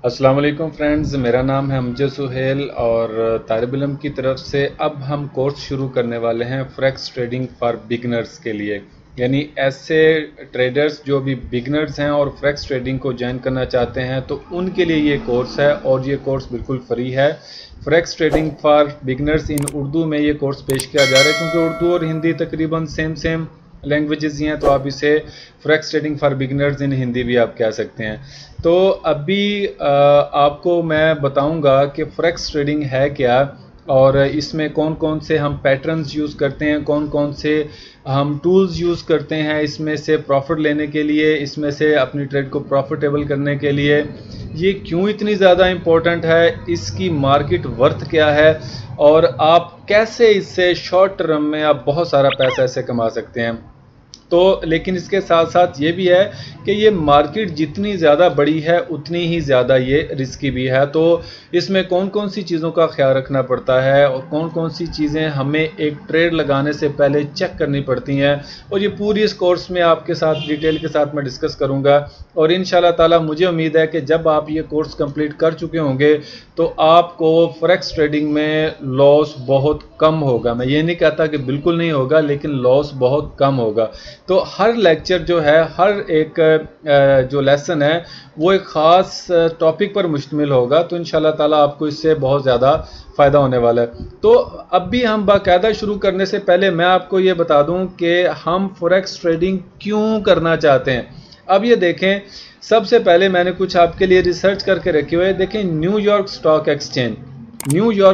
अस्सलाम वालेकुम फ्रेंड्स, मेरा नाम है अमजद सुहेल और तालिब इल्म की तरफ से अब हम कोर्स शुरू करने वाले हैं फॉरेक्स ट्रेडिंग फॉर बिगनर्स के लिए। यानी ऐसे ट्रेडर्स जो भी बिगनर्स हैं और फॉरेक्स ट्रेडिंग को ज्वाइन करना चाहते हैं तो उनके लिए ये कोर्स है और ये कोर्स बिल्कुल फ्री है। फॉरेक्स ट्रेडिंग फॉर बिगनर्स इन उर्दू में ये कोर्स पेश किया जा रहा है क्योंकि उर्दू और हिंदी तकरीबन सेम लैंग्वेजेस ही हैं, तो आप इसे फॉरेक्स ट्रेडिंग फॉर बिगनर्स इन हिंदी भी आप कह सकते हैं। तो अभी आपको मैं बताऊंगा कि फॉरेक्स ट्रेडिंग है क्या और इसमें कौन कौन से हम पैटर्न्स यूज़ करते हैं, कौन कौन से हम टूल्स यूज़ करते हैं इसमें से प्रॉफिट लेने के लिए, इसमें से अपनी ट्रेड को प्रॉफिटेबल करने के लिए, ये क्यों इतनी ज़्यादा इम्पोर्टेंट है, इसकी मार्केट वर्थ क्या है और आप कैसे इससे शॉर्ट टर्म में आप बहुत सारा पैसा ऐसे कमा सकते हैं। तो लेकिन इसके साथ साथ ये भी है कि ये मार्केट जितनी ज़्यादा बड़ी है उतनी ही ज़्यादा ये रिस्की भी है। तो इसमें कौन कौन सी चीज़ों का ख्याल रखना पड़ता है और कौन कौन सी चीज़ें हमें एक ट्रेड लगाने से पहले चेक करनी पड़ती हैं, और ये पूरी इस कोर्स में आपके साथ डिटेल के साथ मैं डिस्कस करूँगा। और इंशाल्लाह ताला मुझे उम्मीद है कि जब आप ये कोर्स कंप्लीट कर चुके होंगे तो आपको फॉरेक्स ट्रेडिंग में लॉस बहुत कम होगा। मैं ये नहीं कहता कि बिल्कुल नहीं होगा, लेकिन लॉस बहुत कम होगा। तो हर लेक्चर जो है, हर एक जो लेसन है वो एक ख़ास टॉपिक पर मुश्तमिल होगा, तो इंशाल्लाह ताला आपको इससे बहुत ज़्यादा फ़ायदा होने वाला है। तो अब भी हम बाकायदा शुरू करने से पहले मैं आपको ये बता दूं कि हम फॉरेक्स ट्रेडिंग क्यों करना चाहते हैं। अब ये देखें, सबसे पहले मैंने कुछ आपके लिए रिसर्च करके रखी हुई है। देखें, न्यूयॉर्क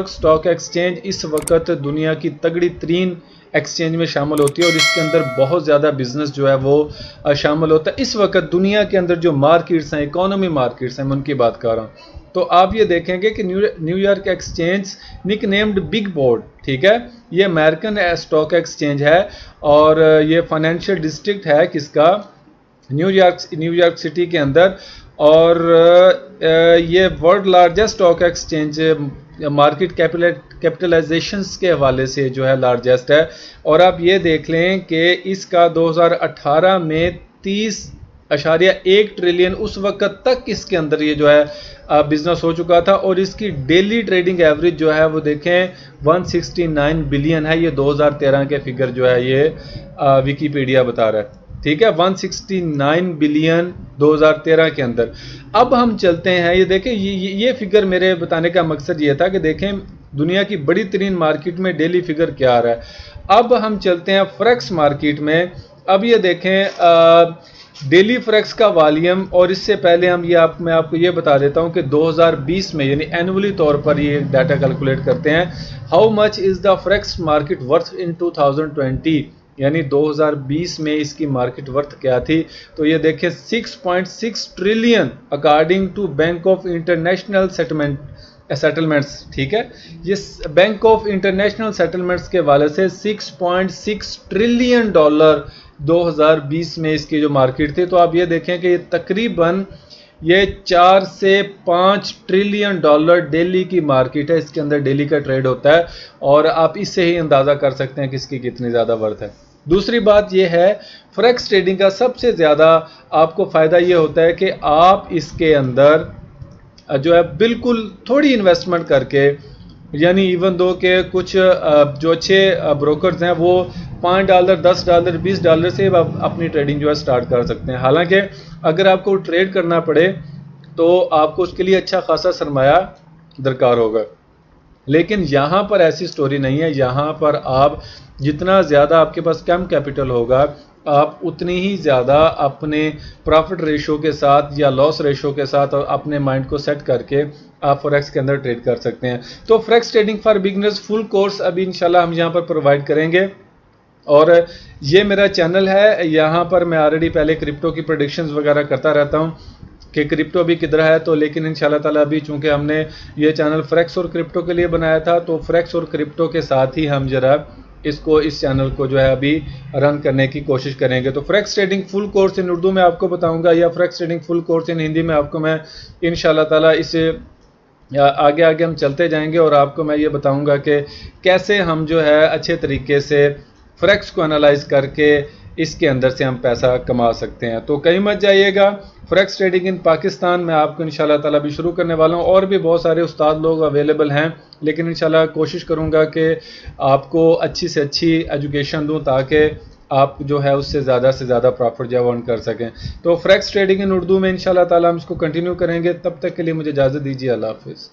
स्टॉक एक्सचेंज इस वक्त दुनिया की तगड़ी तरीन एक्सचेंज में शामिल होती है और इसके अंदर बहुत ज़्यादा बिजनेस जो है वो शामिल होता है। इस वक्त दुनिया के अंदर जो मार्केट्स हैं, इकोनॉमी मार्केट्स हैं, मैं उनकी बात कर रहा हूँ। तो आप ये देखेंगे कि न्यूयॉर्क एक्सचेंज निक नेम्ड बिग बोर्ड, ठीक है, ये अमेरिकन स्टॉक एक्सचेंज है और ये फाइनेंशियल डिस्ट्रिक्ट है किसका, न्यूयॉर्क सिटी के अंदर। और ये world largest stock exchange market capitalisations के हवाले से जो है लार्जेस्ट है। और आप ये देख लें कि इसका 2018 में 30.1 ट्रिलियन उस वक्त तक इसके अंदर ये जो है बिजनेस हो चुका था और इसकी डेली ट्रेडिंग एवरेज जो है वो देखें 169 बिलियन है। ये 2013 के फिगर जो है ये विकीपीडिया बता रहा है, ठीक है, 169 बिलियन 2013 के अंदर। अब हम चलते हैं, ये देखें, ये फिगर मेरे बताने का मकसद ये था कि देखें दुनिया की बड़ी तरीन मार्केट में डेली फिगर क्या आ रहा है। अब हम चलते हैं फॉरेक्स मार्केट में। अब ये देखें डेली फॉरेक्स का वॉल्यूम, और इससे पहले मैं आपको ये बता देता हूँ कि 2020 में यानी एनुअली तौर पर ये डाटा कैलकुलेट करते हैं। How much is the forex market worth in 2020, यानी 2020 में इसकी मार्केट वर्थ क्या थी। तो ये देखें 6.6 trillion according to Bank of International Settlements, ठीक है, ये बैंक ऑफ इंटरनेशनल सेटलमेंट्स के वाले से 6.6 ट्रिलियन डॉलर 2020 में इसकी जो मार्केट थी। तो आप ये देखें कि ये तकरीबन ये 4 से 5 ट्रिलियन डॉलर डेली की मार्केट है, इसके अंदर डेली का ट्रेड होता है और आप इससे ही अंदाज़ा कर सकते हैं कि इसकी कितनी ज़्यादा वर्थ है। दूसरी बात यह है, फॉरेक्स ट्रेडिंग का सबसे ज़्यादा आपको फ़ायदा ये होता है कि आप इसके अंदर जो है बिल्कुल थोड़ी इन्वेस्टमेंट करके, यानी इवन दो के कुछ जो अच्छे ब्रोकर्स हैं वो $5, $10, $20 से अपनी ट्रेडिंग जो है स्टार्ट कर सकते हैं। हालांकि अगर आपको ट्रेड करना पड़े तो आपको उसके लिए अच्छा खासा सरमाया दरकार होगा, लेकिन यहाँ पर ऐसी स्टोरी नहीं है। यहाँ पर आप जितना ज़्यादा आपके पास कम कैपिटल होगा, आप उतनी ही ज़्यादा अपने प्रॉफिट रेशो के साथ या लॉस रेशो के साथ अपने माइंड को सेट करके आप फॉरेक्स के अंदर ट्रेड कर सकते हैं। तो forex trading for beginners full course अभी इंशाल्लाह हम यहाँ पर प्रोवाइड करेंगे। और ये मेरा चैनल है, यहाँ पर मैं ऑलरेडी पहले क्रिप्टो की प्रेडिक्शंस वगैरह करता रहता हूँ कि क्रिप्टो भी किधर है। तो लेकिन इंशाल्लाह ताला अभी चूंकि हमने ये चैनल फॉरेक्स और क्रिप्टो के लिए बनाया था, तो फॉरेक्स और क्रिप्टो के साथ ही हम जरा इस चैनल को जो है अभी रन करने की कोशिश करेंगे। तो forex trading full course in Urdu में आपको बताऊंगा या forex trading full course in Hindi में आपको मैं इंशाल्लाह ताला इसे आगे आगे हम चलते जाएंगे और आपको मैं ये बताऊंगा कि कैसे हम जो है अच्छे तरीके से फॉरेक्स को एनालाइज करके इसके अंदर से हम पैसा कमा सकते हैं। तो कहीं मत जाइएगा, फॉरेक्स ट्रेडिंग इन पाकिस्तान में आपको इंशाल्लाह ताला भी शुरू करने वाला हूँ। और भी बहुत सारे उस्ताद लोग अवेलेबल हैं, लेकिन इंशाल्लाह कोशिश करूँगा कि आपको अच्छी से अच्छी एजुकेशन दूँ ताकि आप जो है उससे से ज़्यादा प्रॉफिट जो अर्न कर सकें। तो फॉरेक्स ट्रेडिंग इन उर्दू में इंशाल्लाह ताला हम इसको कंटिन्यू करेंगे। तब तक के लिए मुझे इजाज़त दीजिए। अल्लाह हाफिज़।